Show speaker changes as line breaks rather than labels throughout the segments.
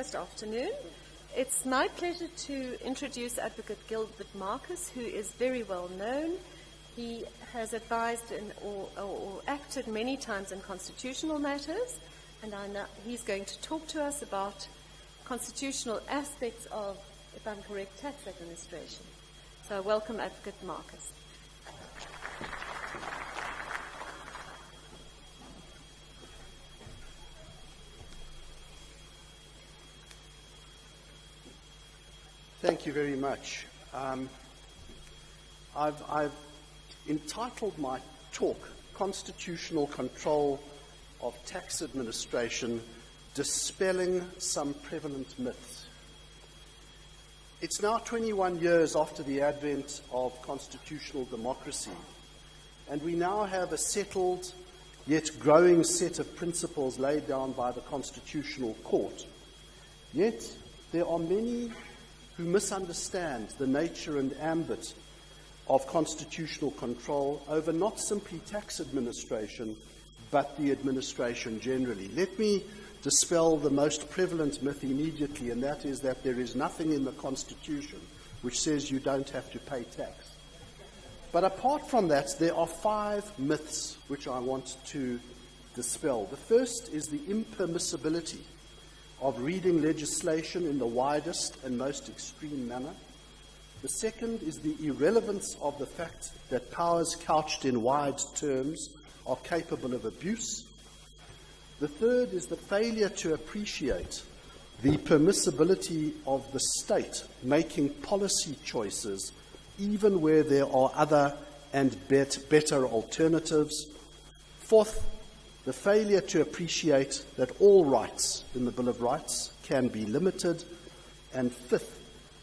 almost afternoon. It's my pleasure to introduce Advocate Gilbert Marcus, who is very well known. He has advised or acted many times in constitutional matters, and he's going to talk to us about constitutional aspects of, if I'm correct, tax administration. So welcome, Advocate Marcus.
Thank you very much. I've entitled my talk, Constitutional Control of Tax Administration, Dispelling Some Prevalent Myths. It's now 21 years after the advent of constitutional democracy, and we now have a settled yet growing set of principles laid down by the Constitutional Court. Yet there are many who misunderstand the nature and ambit of constitutional control over not simply tax administration, but the administration generally. Let me dispel the most prevalent myth immediately, and that is that there is nothing in the Constitution which says you don't have to pay tax. But apart from that, there are 5 myths which I want to dispel. The first is the impermissibility of reading legislation in the widest and most extreme manner. The second is the irrelevance of the fact that powers couched in wide terms are capable of abuse. The third is the failure to appreciate the permissibility of the state making policy choices even where there are other and better alternatives. Fourth, the failure to appreciate that all rights in the Bill of Rights can be limited. And fifth,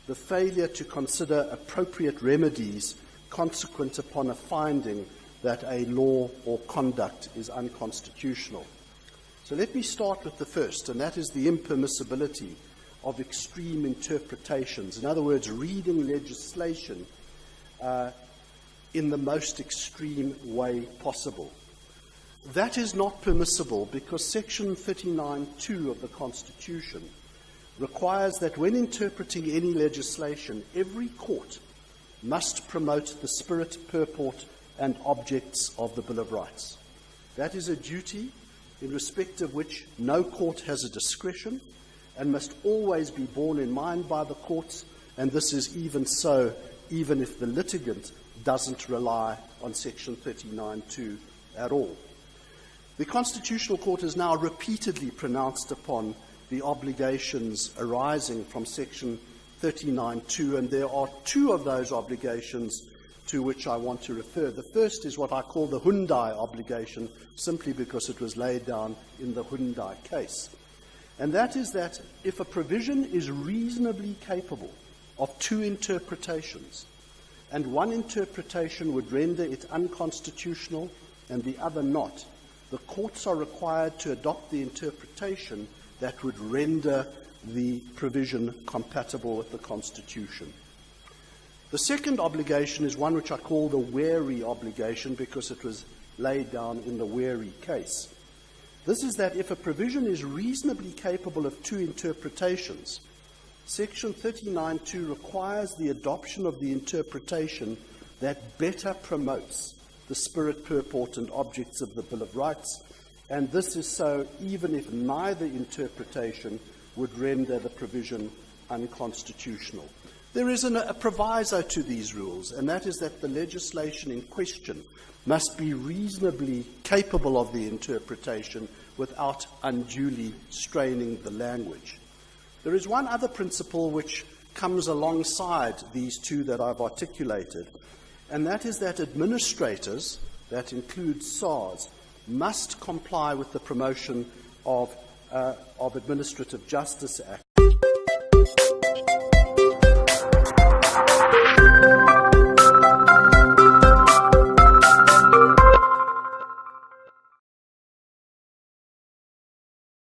the failure to consider appropriate remedies consequent upon a finding that a law or conduct is unconstitutional. So let me start with the first, and that is the impermissibility of extreme interpretations. In other words, reading legislation in the most extreme way possible. That is not permissible because Section 39(2) of the Constitution requires that when interpreting any legislation, every court must promote the spirit, purport, and objects of the Bill of Rights. That is a duty in respect of which no court has a discretion and must always be borne in mind by the courts, and this is even so even if the litigant doesn't rely on Section 39(2) at all. The Constitutional Court has now repeatedly pronounced upon the obligations arising from Section 39(2), and there are 2 of those obligations to which I want to refer. The first is what I call the Hyundai obligation, simply because it was laid down in the Hyundai case. And that is that if a provision is reasonably capable of 2 interpretations, and one interpretation would render it unconstitutional and the other not, the courts are required to adopt the interpretation that would render the provision compatible with the Constitution. The second obligation is one which I call the wary obligation because it was laid down in the wary case. This is that if a provision is reasonably capable of 2 interpretations, Section 39(2) requires the adoption of the interpretation that better promotes the spirit, purport, and objects of the Bill of Rights, and this is so even if neither interpretation would render the provision unconstitutional. There is a proviso to these rules, and that is that the legislation in question must be reasonably capable of the interpretation without unduly straining the language. There is one other principle which comes alongside these 2 that I've articulated, and that is that administrators, that includes SARS, must comply with the Promotion of Administrative Justice Act.